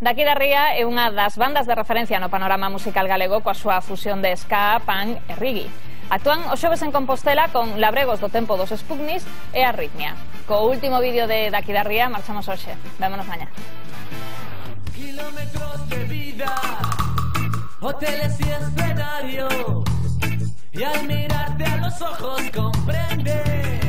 Daqui da Ría é unha das bandas de referencia no panorama musical galego coa súa fusión de ska, punk e reggae. Actúan os xoves en Compostela con labregos do tempo dos Sputniks e Arritmia. Co último vídeo de Daqui da Ría marchamos hoxe. Vémonos mañá. Kilómetros de vida, hoteles y escenarios, y al mirarte a los ojos comprendes